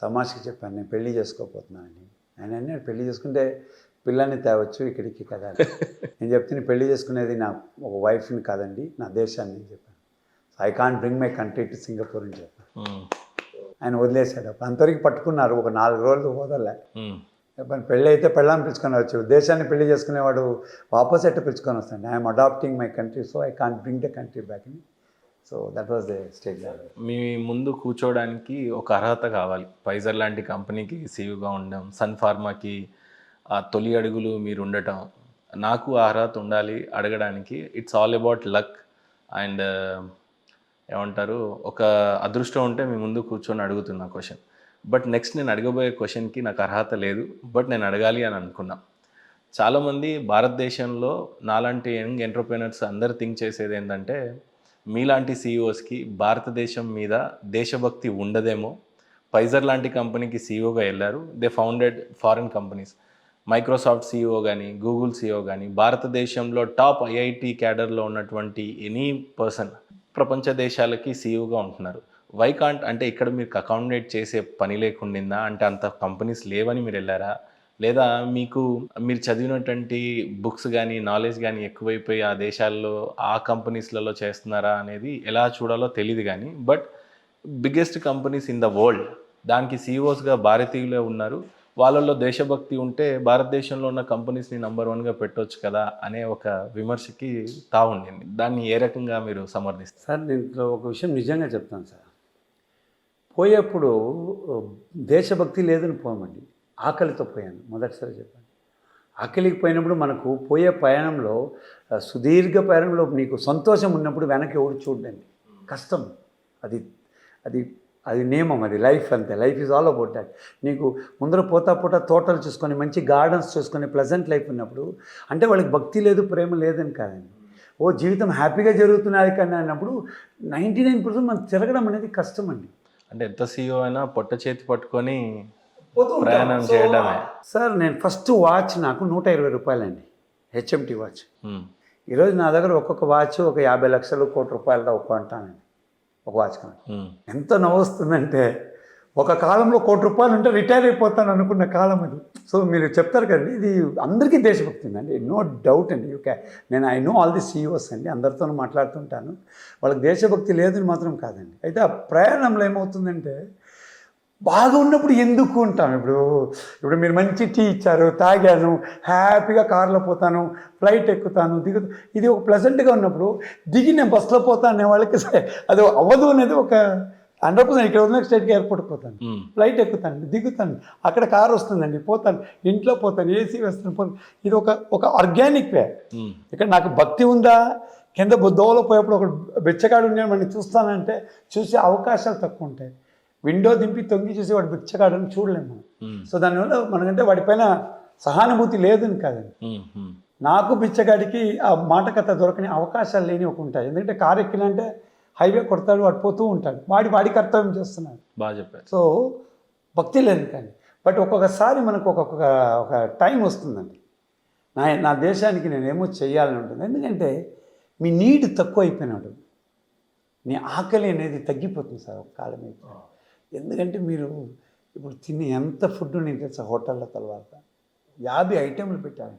తమాషకి చెప్పాను, నేను పెళ్లి చేసుకోపోతున్నానని. ఆయన అన్నాడు, పెళ్లి చేసుకుంటే పిల్లల్ని తేవచ్చు ఇక్కడికి కదా అని. నేను చెప్తే పెళ్లి చేసుకునేది నా ఒక వైఫ్ని కాదండి, నా దేశాన్ని అని చెప్పాను. I can't bring my country to Singapore అని చెప్పాను. ఆయన వదిలేశాడు. అంతవరకు పట్టుకున్నారు, ఒక 4 రోజులు వదలలే. చెప్పండి, పెళ్ళి అయితే పెళ్ళాన్ని పిలుచుకొని వచ్చు, దేశాన్ని పెళ్లి చేసుకునేవాడు వాపస్ ఎట్ట పిలుచుకొని వస్తాడు. I'm adapting my country, so I can't bring the country back అని. So that was the stage. మీ ముందు కూర్చోవడానికి ఒక అర్హత కావాలి. ఫైజర్ లాంటి కంపెనీకి సీఈఓగా ఉండడం, సన్ ఫార్మాకి ఆ తొలి అడుగులు మీరు ఉండటం, నాకు ఆ అర్హత ఉండాలి అడగడానికి. It's all about luck and ఏమంటారు, ఒక అదృష్టం ఉంటే మీ ముందు కూర్చొని అడుగుతున్నా క్వశ్చన్. బట్ నెక్స్ట్ నేను అడగబోయే క్వశ్చన్కి నాకు అర్హత లేదు, బట్ నేను అడగాలి అని అనుకున్నా. చాలామంది భారతదేశంలో నాలాంటి యంగ్ ఎంటర్ప్రెనర్స్ అందరు థింక్ చేసేది ఏంటంటే, మీలాంటి సీఈఓస్కి భారతదేశం మీద దేశభక్తి ఉండదేమో. ఫైజర్ లాంటి కంపెనీకి సీఈఓగా వెళ్ళారు, they founded foreign companies. Microsoft CEO కానీ, గూగుల్ సీఈఓ కానీ, భారతదేశంలో టాప్ ఐఐటి క్యాడర్లో ఉన్నటువంటి ఎనీ పర్సన్ ప్రపంచ దేశాలకి సీఈఓగా ఉంటున్నారు. వై కాంట్, అంటే ఇక్కడ మీకు అకామిడేట్ చేసే పని లేకుండిందా? అంటే అంత కంపెనీస్ లేవని మీరు వెళ్ళారా? లేదా మీరు చదివినటువంటి బుక్స్ కానీ, నాలెడ్జ్ కానీ ఎక్కువైపోయి ఆ దేశాల్లో ఆ కంపెనీస్లలో చేస్తున్నారా అనేది ఎలా చూడాలో తెలియదు. కానీ but biggest companies in the world, దానికి సీఈఓస్గా భారతీయులే ఉన్నారు. వాళ్ళల్లో దేశభక్తి ఉంటే భారతదేశంలో ఉన్న కంపెనీస్ని నంబర్ 1గా పెట్టవచ్చు కదా అనే ఒక విమర్శకి తావుండింది. దాన్ని ఏ రకంగా మీరు సమర్థిస్తారు? సార్, దీంట్లో ఒక విషయం నిజంగా చెప్తాను సార్. పోయేప్పుడు దేశభక్తి లేదని పోమండి, ఆకలితో పోయాను. మొదటిసారి చెప్పాను, ఆకలికి పోయినప్పుడు మనకు పోయే ప్రయాణంలో, సుదీర్ఘ ప్రయాణంలో నీకు సంతోషం ఉన్నప్పుడు వెనక్కి ఎవరు చూడండి, కష్టం. అది అది అది నియమం, అది లైఫ్ అంతే. Life is all about that. నీకు ముందర పోతా తోటలు చూసుకొని, మంచి గార్డెన్స్ చూసుకొని, ప్లెజెంట్ లైఫ్ ఉన్నప్పుడు, అంటే వాళ్ళకి భక్తి లేదు, ప్రేమ లేదని కాదండి. ఓ జీవితం హ్యాపీగా జరుగుతున్నది కానీ అన్నప్పుడు 99% మనం తిరగడం అనేది కష్టం అండి. అంటే ఎంత సీఈఓ అయినా పొట్ట చేతి పట్టుకొని ప్రయాణం చేయడమే. సార్, నేను ఫస్ట్ వాచ్ నాకు 120 రూపాయలండి, హెచ్ఎంటి వాచ్. ఈరోజు నా దగ్గర ఒక్కొక్క వాచ్ ఒక 50 లక్షలు, ₹1 కోటి కొంటానండి ఒక వాచ్ కానీ. ఎంత నవ్వుస్తుందంటే, ఒక కాలంలో ₹1 ఉంటే రిటైర్ అయిపోతాను అనుకున్న కాలం అది. సో మీరు చెప్తారు కదండి, ఇది అందరికీ దేశభక్తి ఉందండి, నో డౌట్ అండి. నేను I know all the CEOs అండి, అందరితో మాట్లాడుతుంటాను. వాళ్ళకి దేశభక్తి లేదని మాత్రం కాదండి. అయితే ఆ ప్రయాణంలో ఏమవుతుందంటే, బాగా ఉన్నప్పుడు ఎందుకు ఉంటాను. ఇప్పుడు మీరు మంచి టీ ఇచ్చారు, తాగాను, హ్యాపీగా కార్లో పోతాను, ఫ్లైట్ ఎక్కుతాను, దిగుతాను. ఇది ఒక ప్లెజెంట్గా ఉన్నప్పుడు దిగి నేను బస్సులో పోతాను అనే వాళ్ళకి అది అవ్వదు అనేది ఒక 100%. ఇక్కడ ఉన్న స్టేట్కి ఎయిర్పోర్ట్ పోతాను, ఫ్లైట్ ఎక్కుతాను, దిగుతాను, అక్కడ కారు వస్తుందండి, పోతాను, ఇంట్లో పోతాను, ఏసీ వేస్తాను, పోతాను. ఇది ఒక ఆర్గానిక్ వే. ఇక్కడ నాకు భక్తి ఉందా, కింద దోవలో పోయేప్పుడు ఒక బిచ్చగాడు ఉండేవాడిని చూస్తానంటే చూసే అవకాశాలు తక్కువ ఉంటాయి. విండో దింపి తొంగి చూసి వాడు బిచ్చగాడని చూడలేము. సో దానివల్ల మనకంటే వాడిపైన సహానుభూతి లేదని కాదండి. నాకు బిచ్చగాడికి ఆ మాట కథ దొరకని అవకాశాలు లేని ఒక ఉంటాయి. ఎందుకంటే కారు ఎక్కినంటే హైవే కొడతాడు, వాడు పోతూ ఉంటాడు, వాడి కర్తవ్యం చేస్తున్నాడు. బాగా చెప్పారు. సో భక్తి లేదు కానీ, బట్ ఒక్కొక్కసారి మనకు ఒక టైం వస్తుందండి, నా దేశానికి నేనేమో చెయ్యాలని ఉంటుంది. ఎందుకంటే మీ నీడ్ తక్కువ అయిపోయినాడు, నీ ఆకలి అనేది తగ్గిపోతుంది సార్ ఒక కాలం అయితే. ఎందుకంటే మీరు ఇప్పుడు తిని ఎంత ఫుడ్ నేను తెలుసా, హోటల్లో తర్వాత 50 ఐటెంలు పెట్టాను.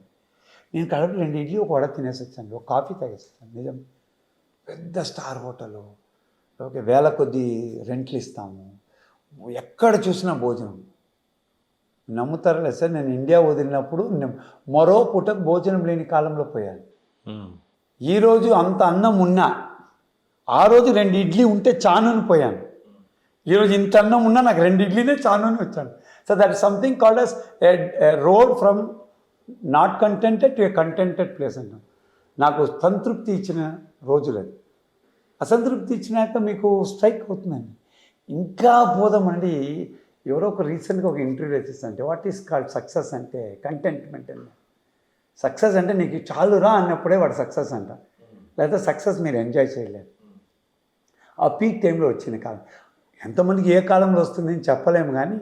నేను కడుపు 2 ఇడ్లీ, ఒక వడ తినేసి వచ్చాను, ఒక కాఫీ తాగేస్తాను. నిజం, పెద్ద స్టార్ హోటలు, ఓకే, వేల కొద్దీ రెంట్లు ఇస్తాము, ఎక్కడ చూసినా భోజనం. నమ్ముతారా లేదు సార్, నేను ఇండియా వదిలినప్పుడు మరో పూటకు భోజనం లేని కాలంలో పోయాను. ఈరోజు అంత అన్నం ఉన్నా, ఆ రోజు 2 ఇడ్లీ ఉంటే చానుని పోయాను. ఈరోజు ఇంత అన్నం ఉన్నా నాకు 2 ఇడ్లీనే చానుని వచ్చాను. So that is something called as a road from not contented to a contented place అంటాం. నాకు సంతృప్తి ఇచ్చిన రోజులది. అసంతృప్తి ఇచ్చినాక మీకు స్ట్రైక్ అవుతుందండి, ఇంకా పోదామండి. ఎవరో ఒక రీసెంట్గా ఒక ఇంటర్వ్యూ వచ్చేస్తుంటే, వాట్ ఈస్ కాల్డ్ సక్సెస్ అంటే కంటెంట్మెంట్ అండి. సక్సెస్ అంటే నీకు చాలురా అన్నప్పుడే వాడు సక్సెస్ అంట, లేదా సక్సెస్ మీరు ఎంజాయ్ చేయలేరు. ఆ పీక్ టైంలో వచ్చిన కాలం, ఎంతమందికి ఏ కాలంలో వస్తుందని చెప్పలేము. కానీ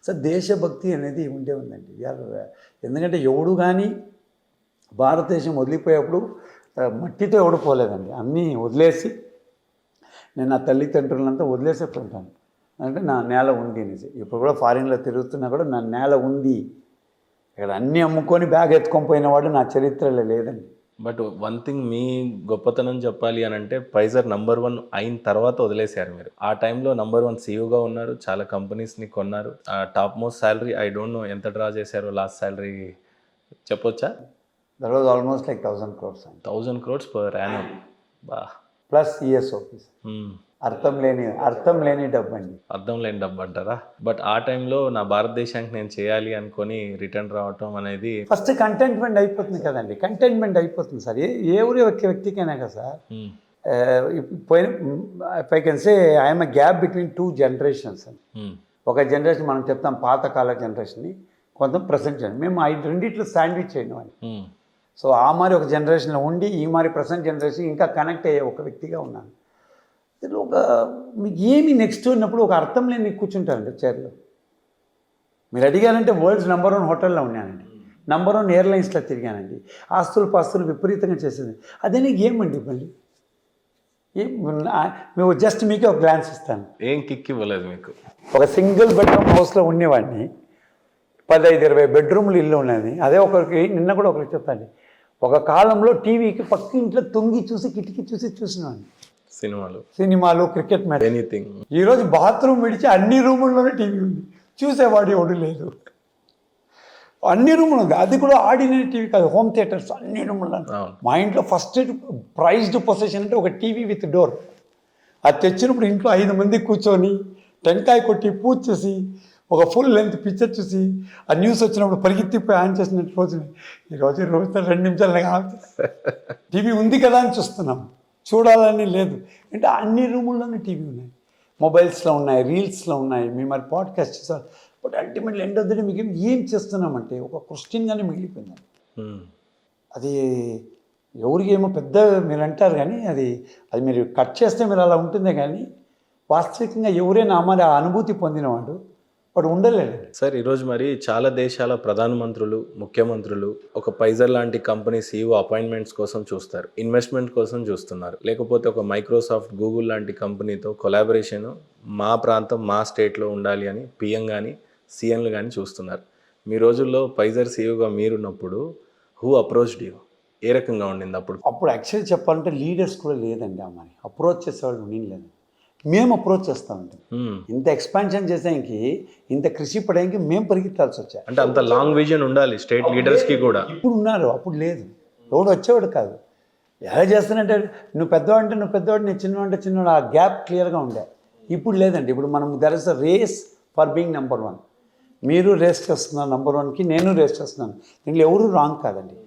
సో దేశభక్తి అనేది ఉండే ఉందండి. ఎందుకంటే ఎవడు కానీ భారతదేశం వదిలిపోయేప్పుడు మట్టితో ఎవడు పోలేదండి, అన్నీ వదిలేసి, నేను నా తల్లిదండ్రులంతా వదిలేసే పోతాను. అంటే నా నేల ఉంది అనేసి. ఇప్పుడు కూడా ఫారిన్లో తిరుగుతున్నా కూడా నా నేల ఉంది, ఇక్కడ అన్నీ అమ్ముకొని బ్యాగ్ ఎత్తుకొని పోయిన వాడు నా చరిత్రలో లేదండి. బట్ వన్ థింగ్ మీ గొప్పతనం చెప్పాలి అని అంటే ఫైజర్ నంబర్ 1 అయిన తర్వాత వదిలేశారు మీరు. ఆ టైంలో నంబర్ 1 సీఈఓగా ఉన్నారు, చాలా కంపెనీస్ని కొన్నారు. Top most salary I don't know ఎంత డ్రా చేశారో, లాస్ట్ శాలరీ చెప్పొచ్చా? That was almost like 1000 crores అండి, 1000 crores పర్ యానం. బా, ప్లస్ ఈఎస్ఓపీస్. అర్థం లేని డబ్బు అండి. అర్థం లేని డబ్బు అంటారా? బట్ ఆ టైంలో నా భారతదేశానికి నేను చేయాలి అనుకొని రిటర్న్ రావటం అనేది ఫస్ట్ కంటెంట్మెంట్ అయిపోతుంది కదండి, కంటెంట్మెంట్ అయిపోతుంది సార్. ఏ ఊరి వ్యక్తికైనా కదా సార్. పోయిన I can say I'm gap between 2 generations అండి. ఒక జనరేషన్ మనం చెప్తాం పాతకాల జనరేషన్ని, కొంత ప్రజెంట్ జనరేషన్. మేము రెండిట్లో శాండ్విచ్ చేయడం అండి. సో ఆ మరి ఒక జనరేషన్లో ఉండి ఈ మరి ప్రజెంట్ జనరేషన్ ఇంకా కనెక్ట్ అయ్యే ఒక వ్యక్తిగా ఉన్నాను. ఒక మీకు ఏమి నెక్స్ట్ ఉన్నప్పుడు ఒక అర్థం లేని కూర్చుంటారండి చైర్లో. మీరు అడిగారంటే వరల్డ్స్ నంబర్ 1 హోటల్లో ఉన్నానండి, నంబర్ 1 ఎయిర్లైన్స్లో తిరిగానండి, ఆస్తులు విపరీతంగా చేసేది. అదే గేమ్ అండి. మళ్ళీ మేము జస్ట్ మీకే ఒక గ్లాన్స్ ఇస్తాను. ఏం కిక్ ఇవ్వలేదు మీకు? ఒక సింగిల్ బెడ్రూమ్ హౌస్లో ఉండేవాడిని, 15-20 బెడ్రూమ్లు ఇల్లు ఉన్నది. అదే ఒకరికి నిన్న కూడా ఒకరికి చెప్తాను, ఒక కాలంలో టీవీకి పక్క ఇంట్లో తొంగి చూసి కిటికీ చూసినాను. సినిమాలు క్రికెట్ మ్యాచ్ ఎనీథింగ్. ఈరోజు బాత్రూమ్ విడిచి అన్ని రూముల్లోనే టీవీ ఉంది, చూసేవాడు ఎవడు లేదు. అన్ని రూములు ఉంది, అది కూడా ఆర్డినరీ టీవీ కాదు, హోమ్ థియేటర్స్ అన్ని రూముల్లో. మా ఇంట్లో ఫస్ట్ ప్రైజ్డ్ పొజిషన్ అంటే ఒక టీవీ విత్ డోర్. అది తెచ్చినప్పుడు ఇంట్లో 5 మంది కూర్చొని టెంకాయ కొట్టి పూజ చేసి ఒక ఫుల్ లెంత్ పిక్చర్ చూసి ఆ న్యూస్ వచ్చినప్పుడు పరిగెత్తిపోయి ఆన్ చేసినట్టు రోజుని. ఈరోజు 2 నిమిషాలు టీవీ ఉంది కదా అని చూస్తున్నాం, చూడాలని లేదు. అంటే అన్ని రూముల్లోనే టీవీ ఉన్నాయి, మొబైల్స్లో ఉన్నాయి, రీల్స్లో ఉన్నాయి. మేము మరి పాడ్కాస్ట్ చేస్తాం. But ultimately end of the day మీకు ఏం చేస్తున్నామంటే ఒక క్వశ్చన్గానే మిగిలిపోయిందండి. అది ఎవరికి ఏమో పెద్ద మీరు అంటారు కానీ అది మీరు కట్ చేస్తే మీరు అలా ఉంటుందే కానీ వాస్తవికంగా ఎవరైనా మరి ఆ అనుభూతి పొందినవాడు వాడు ఉండలేడు సార్. ఈరోజు మరి చాలా దేశాల ప్రధానమంత్రులు, ముఖ్యమంత్రులు ఒక ఫైజర్ లాంటి కంపెనీ సీఈఓ అపాయింట్మెంట్స్ కోసం చూస్తారు, ఇన్వెస్ట్మెంట్ కోసం చూస్తున్నారు. లేకపోతే ఒక మైక్రోసాఫ్ట్, గూగుల్ లాంటి కంపెనీతో కొలాబరేషన్ మా ప్రాంతం, మా స్టేట్లో ఉండాలి అని పిఎం కానీ సీఎంలు కానీ చూస్తున్నారు. మీ రోజుల్లో ఫైజర్ సీఈఓగా మీరున్నప్పుడు హూ అప్రోచ్డ్ యూ? ఏ రకంగా ఉండింది అప్పుడు యాక్చువల్లీ చెప్పాలంటే లీడర్స్ కూడా లేదండి. అమ్మని అప్రోచ్ చేసేవాళ్ళు లేదు, మేము అప్రోచ్ చేస్తామండి. ఇంత ఎక్స్పాన్షన్ చేసేకి, ఇంత కృషి పడేకి మేము పరిగెత్తాల్సి వచ్చాయి. అంటే అంత లాంగ్ విజన్ ఉండాలి స్టేట్ లీడర్స్కి కూడా. ఇప్పుడు ఉన్నారు, అప్పుడు లేదు, ఎవడు వచ్చేవాడు కాదు. ఎలా చేస్తానంటే నువ్వు పెద్దవాడు అంటే నువ్వు పెద్దవాడు, నేను చిన్నవాడు అంటే చిన్నవాడు, ఆ గ్యాప్ క్లియర్గా ఉండే. ఇప్పుడు లేదండి. ఇప్పుడు మనం there is a race for being number 1. మీరు రేస్ చేస్తున్నారు నంబర్ 1కి, నేను రేస్ చేస్తున్నాను. దీంట్లో ఎవరు రాంగ్ కాదండి.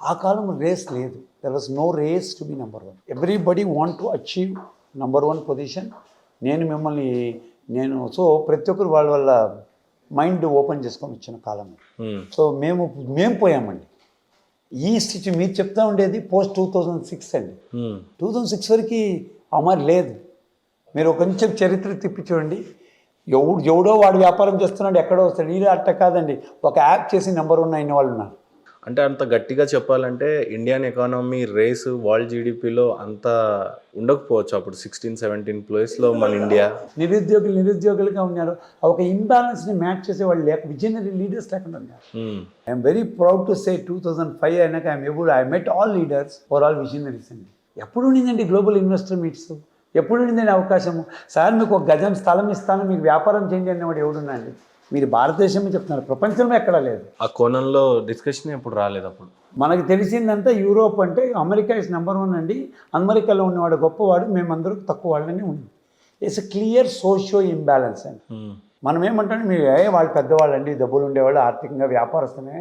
ఆ కాలం రేస్ లేదు, there was no race to be number 1. Everybody want to achieve number 1 position. నేను సో ప్రతి ఒక్కరు వాళ్ళ మైండ్ ఓపెన్ చేసుకొని వచ్చిన కాలం. సో మేము పోయామండి. ఈ స్థితి మీరు చెప్తా ఉండేది పోస్ట్ 2006 అండి. 2006 వరకు అమరు లేదు. మీరు కొంచెం చరిత్ర తిప్పి చూడండి, ఎవడో వాడు వ్యాపారం చేస్తున్నాడు, ఎక్కడో వస్తాడు. ఇది అట్ట కాదండి, ఒక యాప్ చేసి నంబర్ 1 అయిన వాళ్ళు ఉన్నారు. అంటే అంత గట్టిగా చెప్పాలంటే ఇండియన్ ఎకానమీ రేసు వరల్డ్ జీడిపిలో అంత ఉండకపోవచ్చు అప్పుడు. 16-17 ప్లేస్లో మన ఇండియా. నిరుద్యోగులుగా ఉన్నారు. ఒక ఇంబ్యాలెన్స్ని మ్యాచ్ చేసే వాళ్ళు విజనరీ లీడర్స్ లేకుండా ఉన్నారు. I'm very proud to say 2005 అయినాక I met all leaders for all visionaries అండి. ఎప్పుడు ఉండిందండి గ్లోబల్ ఇన్వెస్టర్ మీట్స్, ఎప్పుడు ఉండిందండి అవకాశము? సార్ మీకు ఒక గజం స్థలం ఇస్తాను, మీకు వ్యాపారం చేయండి అనేవాడు ఎవడున్నాండి? మీరు భారతదేశం చెప్తున్నారు, ప్రపంచంలో ఎక్కడా లేదు. ఆ కోణంలో డిస్కషన్ ఎప్పుడు రాలేదు. అప్పుడు మనకు తెలిసిందంతా యూరోప్ అంటే అమెరికా ఇస్ నంబర్ 1 అండి. అమెరికాలో ఉన్నవాడు గొప్పవాడు, మేమందరూ తక్కువ వాళ్ళని ఉంది. It's a clear socio imbalance అండి. మనం ఏమంటే మీరు వాళ్ళు పెద్దవాళ్ళండి, డబ్బులు ఉండేవాళ్ళు, ఆర్థికంగా వ్యాపారస్తునే,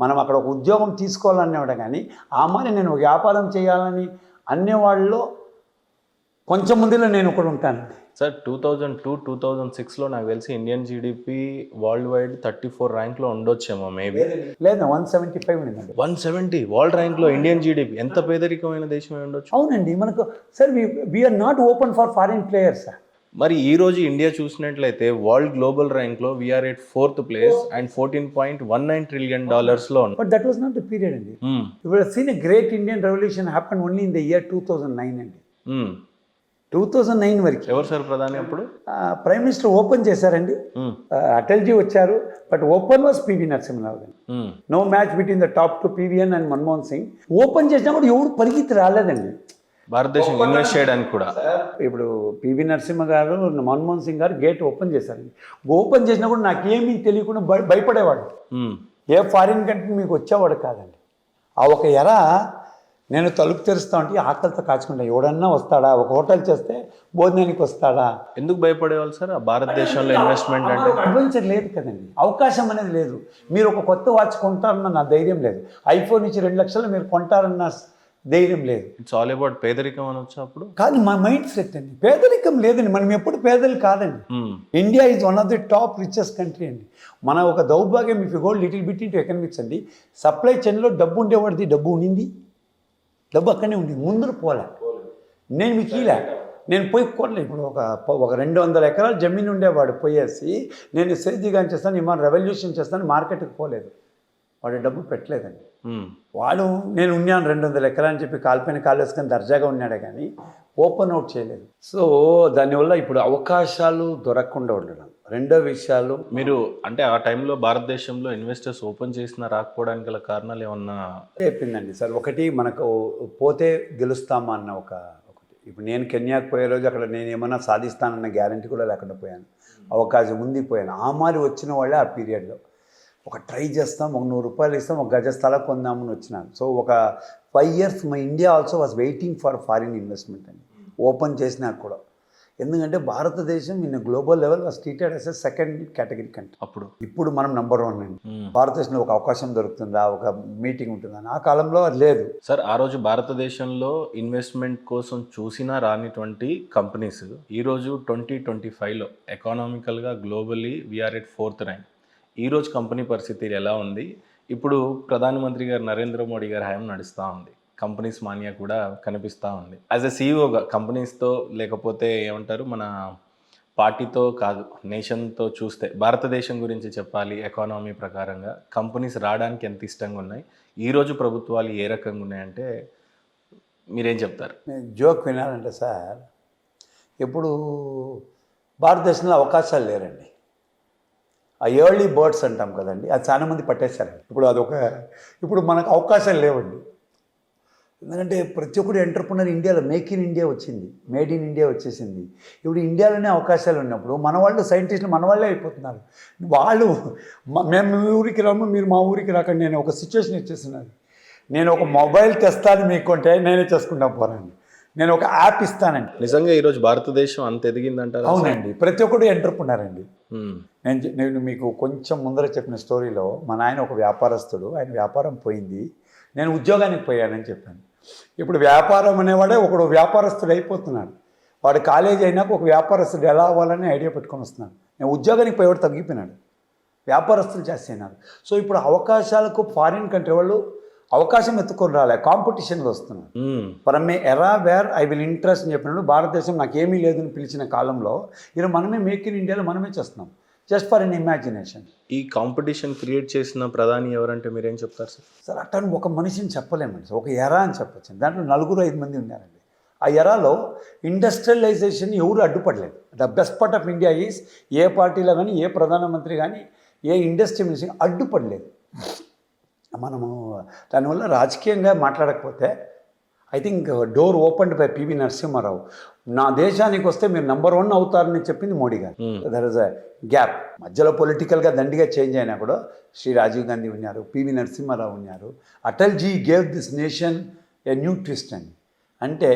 మనం అక్కడ ఒక ఉద్యోగం తీసుకోవాలనేవాడు. కానీ ఆ మరి నేను వ్యాపారం చేయాలని అనేవాళ్ళలో కొంచెం ముందులో నేను ఒకడు ఉంటాను సార్. 2002-2006లో నాకు తెలిసి ఇండియన్ జీడిపి వరల్డ్ వైడ్ 34 ర్యాంక్లో ఉండొచ్చేమో మేబీ. లేదా 175 ఉండిందండి. 170 వరల్డ్ ర్యాంక్లో ఇండియన్ జీడిపి. ఎంత పేదరికమైన దేశమే ఉండొచ్చు. అవునండి. మనకు sir we are not open for foreign players. మరి ఈ రోజు ఇండియా చూసినట్లయితే వరల్డ్ గ్లోబల్ ర్యాంక్లో we are at 4th place and $14.19 trillion లో. But that was not the period అండి. You would have seen a great Indian revolution happen only in the year 2009 అండి. 2009 వరకు ఎవరు సార్ ప్రధాని అప్పుడు? ప్రైమ్ మినిస్టర్ ఓపెన్ చేశారండి. అటల్జీ వచ్చారు, but open was PV Narasimharao గారు. No match between the top two PVN and Manmohan Singh. Open చేసినా కూడా ఎవడు పరిగెత్తి రాలేదండి భారతదేశం ఇన్వెస్ట్ చేయడానికి కూడా. ఇప్పుడు పివి నరసింహ గారు, మన్మోహన్ సింగ్ గారు గేట్ ఓపెన్ చేశారండి. ఓపెన్ చేసినా కూడా నాకేమీ తెలియకుండా భయపడేవాడు. ఏ ఫారిన్ కంట్రీ మీకు వచ్చేవాడు కాదండి. ఆ ఒక ఎర నేను తలుపు తెరుస్తా ఉంటే ఆకలితో కాచుకుంటా, ఎవడన్నా వస్తాడా, ఒక హోటల్ చేస్తే భోజనానికి వస్తాడా. ఎందుకు భయపడేవాళ్ళు సార్? ఆ భారతదేశంలో ఇన్వెస్ట్మెంట్ అంటే అడ్వెంచర్ లేదు కదండి, అవకాశం అనేది లేదు. మీరు ఒక కొత్త వాచ్ కొంటారన్న నా ధైర్యం లేదు, ఐఫోన్ ఇచ్చి 2 లక్షలు మీరు కొంటారన్న ధైర్యం లేదు. ఇట్స్ ఆల్ అబౌట్ పేదరికం అనొచ్చు అప్పుడు. కానీ మా మైండ్ సెట్ అండి, పేదరికం లేదండి, మనం ఎప్పుడు పేదలు కాదండి. India is one of the top richest country అండి. మన ఒక దౌర్భాగ్యం, if you go little bit into economics అండి, సప్లై చైన్లో డబ్బు ఉండేవాడిది డబ్బు ఉండింది, డబ్బు అక్కడనే ఉంది, ముందు పోలే. నేను మీకు ఇలా నేను పోయి కొనలే. ఇప్పుడు ఒక 200 ఎకరాల జమీన్ ఉండేవాడు పోయేసి నేను సేద్యగాని చేస్తాను, ఇమాన్ రెవల్యూషన్ చేస్తాను, మార్కెట్కి పోలేదు, వాడు డబ్బు పెట్టలేదండి. వాడు నేను ఉన్నాను 200 ఎకరాలు అని చెప్పి కాల్పైన కాలు వేసుకొని దర్జాగా ఉన్నాడే కానీ ఓపెన్ అవుట్ చేయలేదు. సో దానివల్ల ఇప్పుడు అవకాశాలు దొరకకుండా ఉండడం. రెండో విషయాలు, మీరు అంటే ఆ టైంలో భారతదేశంలో ఇన్వెస్టర్స్ ఓపెన్ చేసినా రాకపోవడానికి గల కారణాలు ఏమన్నా చెప్పిందండి సార్. ఒకటి, మనకు పోతే గెలుస్తామా అన్న ఒకటి. ఇప్పుడు నేను కెన్యాకు పోయే రోజు అక్కడ నేను ఏమన్నా సాధిస్తానన్న గ్యారంటీ కూడా లేకుండా పోయాను, అవకాశం ఉంది పోయాను. ఆ మారి వచ్చిన వాళ్ళే ఆ పీరియడ్లో ఒక ట్రై చేస్తాం, ఒక 100 రూపాయలు ఇస్తాం, ఒక గజ స్థలం కొందామని వచ్చినాను. సో ఒక 5 years my India also was waiting for foreign investment అండి, ఓపెన్ చేసినా కూడా. ఎందుకంటే భారతదేశం in global level was treated as a second category country. ఇప్పుడు మనం నెంబర్ 1 అండి. భారతదేశంలో ఒక అవకాశం దొరుకుతుందా, ఒక మీటింగ్ ఉంటుందా, ఆ కాలంలో అది లేదు సార్. ఆ రోజు భారతదేశంలో ఇన్వెస్ట్మెంట్ కోసం చూసినా రానిటువంటి కంపెనీస్ ఈరోజు 2025లో ఎకానామికల్గా globally we are at 4th rank. ఈరోజు కంపెనీ పరిస్థితి ఎలా ఉంది? ఇప్పుడు ప్రధానమంత్రి గారు నరేంద్ర మోడీ గారి హయాం నడుస్తూ ఉంది, కంపెనీస్ మానియా కూడా కనిపిస్తూ ఉంది. యాజ్ ఎ సీఈఓగా కంపెనీస్తో, లేకపోతే ఏమంటారు, మన పార్టీతో కాదు, నేషన్తో చూస్తే భారతదేశం గురించి చెప్పాలి, ఎకానమీ ప్రకారంగా కంపెనీస్ రావడానికి ఎంత ఇష్టంగా ఉన్నాయి, ఈరోజు ప్రభుత్వాలు ఏ రకంగా ఉన్నాయంటే మీరేం చెప్తారు? జోక్ వినాలంటే సార్, ఇప్పుడు భారతదేశంలో అవకాశాలు లేరండి. ఆ ఎర్లీ బర్డ్స్ అంటాం కదండి, అది చాలామంది పట్టేశారండి. ఇప్పుడు మనకు అవకాశాలు లేవండి. ఎందుకంటే ప్రతి ఒక్కరు ఎంటర్ప్రినర్ ఇండియాలో మేక్ ఇన్ ఇండియా వచ్చింది, మేడ్ ఇన్ ఇండియా వచ్చేసింది. ఇప్పుడు ఇండియాలోనే అవకాశాలు ఉన్నప్పుడు మన వాళ్ళు సైంటిస్టులు మన వాళ్ళే అయిపోతున్నారు. వాళ్ళు మేము మీ ఊరికి రాము, మీరు మా ఊరికి రాకండి. నేను ఒక సిచ్యువేషన్ ఇచ్చేస్తున్నాను, నేను ఒక మొబైల్ తెస్తాను మీకు అంటే నేనే చేసుకుంటా పోరాను, నేను ఒక యాప్ ఇస్తానండి. నిజంగా ఈరోజు భారతదేశం అంత ఎదిగిందంటారు? అవునండి, ప్రతి ఒక్కరు ఎంటర్ప్రినర్ అండి. నేను మీకు కొంచెం ముందర చెప్పిన స్టోరీలో మా నాయన ఒక వ్యాపారస్తుడు, ఆయన వ్యాపారం పోయింది, నేను ఉద్యోగానికి పోయానని చెప్పాను. ఇప్పుడు వ్యాపారం అనేవాడే ఒకడు వ్యాపారస్తుడు అయిపోతున్నాడు. వాడు కాలేజీ అయినాక ఒక వ్యాపారస్తుడు ఎలా అవ్వాలని ఐడియా పెట్టుకొని వస్తున్నాడు. నేను ఉద్యోగానికి పోయేవాడు తగ్గిపోయినాడు, వ్యాపారస్తులు చేస్తున్నారు. సో ఇప్పుడు అవకాశాలకు ఫారిన్ కంట్రీ వాళ్ళు అవకాశం ఎత్తుకొని రాలే, కాంపిటీషన్లో వస్తున్నారు. ఫర్ మే ఎరా వేర్ ఐ విల్ ఇంట్రెస్ట్ అని చెప్పినప్పుడు భారతదేశం నాకేమీ లేదని పిలిచిన కాలంలో ఈరోజు మనమే మేక్ ఇన్ ఇండియాలో మనమే చేస్తున్నాం, జస్ట్ ఫర్ ఎన్ ఇమాజినేషన్. ఈ కాంపిటీషన్ క్రియేట్ చేసిన ప్రధాని ఎవరంటే మీరేం చెప్తారు సార్? సార్ అట్టని ఒక మనిషిని చెప్పలేమండి, ఒక ఎరా అని చెప్పచ్చు. దాంట్లో 4-5 మంది ఉన్నారండి. ఆ ఎరాలో ఇండస్ట్రియలైజేషన్ ఎవరు అడ్డుపడలేదు. The best part of India is ఏ పార్టీలో కానీ, ఏ ప్రధానమంత్రి కానీ, ఏ ఇండస్ట్రీ మినిస్టర్ అడ్డుపడలేదు. మనము దానివల్ల రాజకీయంగా మాట్లాడకపోతే I think door opened by PV Narasimha Rao. నా దేశానికి వస్తే మీరు నెంబర్ 1 అవుతారని చెప్పింది మోడీ గారు. There is a gap. మధ్యలో పొలిటికల్గా దండిగా చేంజ్ అయినా కూడా శ్రీ రాజీవ్ గాంధీ ఉన్నారు, పివి నరసింహారావు ఉన్నారు. Atalji gave this nation a new twist అండి. అంటే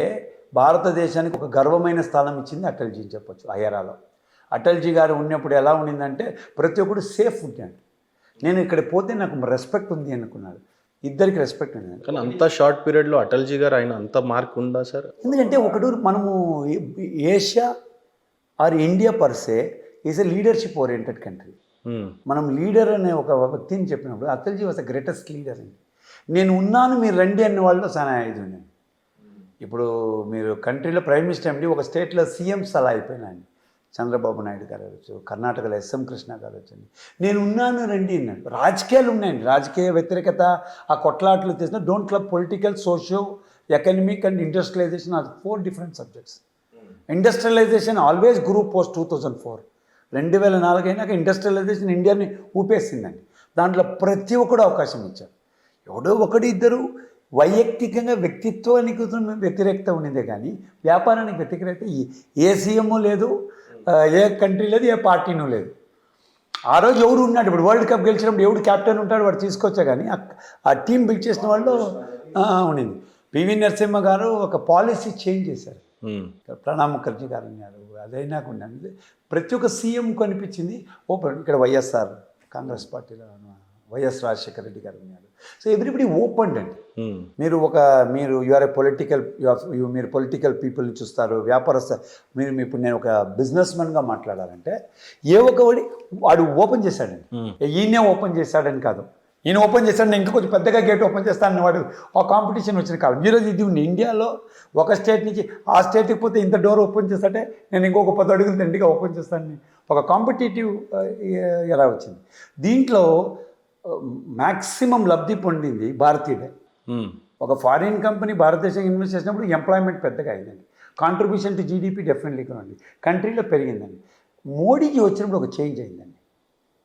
భారతదేశానికి ఒక గర్వమైన స్థానం ఇచ్చింది అటల్జీ అని చెప్పొచ్చు. ఆ ఎరాలో అటల్జీ గారు ఉన్నప్పుడు ఎలా ఉండిందంటే ప్రతి ఒక్కరు సేఫ్ ఉంటాడు. నేను ఇక్కడ పోతే నాకు రెస్పెక్ట్ ఉంది అనుకున్నాడు, ఇద్దరికి రెస్పెక్ట్ ఉంది. కానీ అంత షార్ట్ పీరియడ్లో అటల్జీ గారు ఆయన అంత మార్క్ ఉందా సార్? ఎందుకంటే ఒకటి మనము Asia or India per se is a leadership oriented country. మనం లీడర్ అనే ఒక వ్యక్తిని చెప్పినప్పుడు Atalji was the greatest leader అండి. నేను ఉన్నాను మీరు రండి అనే వాళ్ళు చాలా ఇది ఉన్నాను. ఇప్పుడు మీరు కంట్రీలో ప్రైమ్ మినిస్టర్ అండి, ఒక స్టేట్లో సీఎంస్ అలా అయిపోయినాయండి. చంద్రబాబు నాయుడు గారు అవ్వచ్చు, కర్ణాటకలో ఎస్ఎం కృష్ణ గారు వచ్చండి, నేను ఉన్నాను రండి అన్నాడు. రాజకీయాలు ఉన్నాయండి, రాజకీయ వ్యతిరేకత, ఆ కొట్లాట్లు తీసిన don't club political, socio economic and industrialization are 4 different subjects. Industrialization always grew post 2004 2004 అయినాక ఇండస్ట్రియలైజేషన్ ఇండియాని ఊపేసిందండి. దాంట్లో ప్రతి ఒక్కడు అవకాశం ఇచ్చారు. ఎవడో ఒకటి ఇద్దరు వైయక్తికంగా వ్యక్తిత్వానికి వ్యతిరేకత ఉండిందే కానీ వ్యాపారానికి వ్యతిరేకత ఏ సీఎం లేదు, ఏ కంట్రీ లేదు, ఏ పార్టీనూ లేదు. ఆ రోజు ఎవరు ఉన్నాడు? ఇప్పుడు వరల్డ్ కప్ గెలిచినప్పుడు ఎవడు క్యాప్టెన్ ఉంటాడు వాడు తీసుకొచ్చా, కానీ ఆ టీం బిల్డ్ చేసిన వాళ్ళు ఉండింది. పివి నరసింహ గారు ఒక పాలసీ చేంజ్ చేశారు. ప్రణబ్ ముఖర్జీ గారు ఉన్నారు, అదైనా ఉండండి. ప్రతి ఒక్క సీఎం కనిపించింది ఓపెన్. ఇక్కడ వైఎస్ఆర్ కాంగ్రెస్ పార్టీలో వైఎస్ రాజశేఖర రెడ్డి గారు ఉన్నారు. సో ఎవ్రీబడి ఓపెన్ అండి. మీరు యూఆర్ ఏ పొలిటికల్, మీరు పొలిటికల్ పీపుల్ని చూస్తారు, వ్యాపారస్థ. ఇప్పుడు నేను ఒక బిజినెస్ మ్యాన్గా మాట్లాడాలంటే వాడు ఓపెన్ చేశాడండి. ఈయనే ఓపెన్ చేశాడని కాదు, ఈయన ఓపెన్ చేశాడు, నేను ఇంకా కొంచెం పెద్దగా గేట్ ఓపెన్ చేస్తాను వాడు ఆ కాంపిటీషన్ వచ్చిన కాలం. ఈరోజు ఇది ఉంది ఇండియాలో. ఒక స్టేట్ నుంచి ఆ స్టేట్కి పోతే ఇంత డోర్ ఓపెన్ చేస్తాంటే నేను ఇంకొక 10 అడుగులు దండిగా ఓపెన్ చేస్తాను. ఒక కాంపిటేటివ్ ఎలా వచ్చింది. దీంట్లో మ్యాక్సిమం లబ్ధి పొందింది భారతీయుడే. ఒక ఫారిన్ కంపెనీ భారతదేశం ఇన్వెస్ట్ చేసినప్పుడు ఎంప్లాయ్మెంట్ పెద్దగా అయిందండి. కాంట్రిబ్యూషన్ టు జీడిపి డెఫినెట్లీగా ఉంది, కంట్రీలో పెరిగిందండి. మోడీకి వచ్చినప్పుడు ఒక చేంజ్ అయిందండి.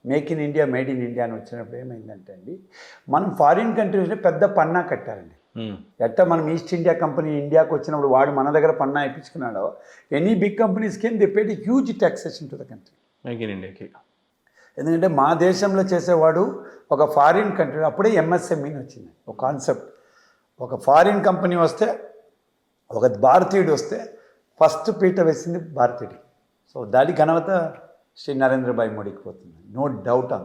Make in India, made in India అని వచ్చినప్పుడు ఏమైందంటే అండి, మనం ఫారిన్ కంట్రీస్లో పెద్ద పన్నా కట్టారండి. ఎట్లా మనం ఈస్ట్ ఇండియా కంపెనీ ఇండియాకి వచ్చినప్పుడు వాడు మన దగ్గర పన్నా ఇప్పించుకున్నాడో, any big companies can they paid huge taxation to the country. Make in ఇండియాకి. ఎందుకంటే మా దేశంలో చేసేవాడు ఒక ఫారిన్ కంట్రీ, అప్పుడే ఎంఎస్ఎంఈని వచ్చింది ఒక కాన్సెప్ట్. ఒక ఫారిన్ కంపెనీ వస్తే, ఒక భారతీయుడు వస్తే ఫస్ట్ పీట వేసింది భారతీయుడికి. సో దాని ఘనత శ్రీ నరేంద్ర భాయ్ మోడీకి పోతుంది, నో డౌట్ ఆన్ దట్.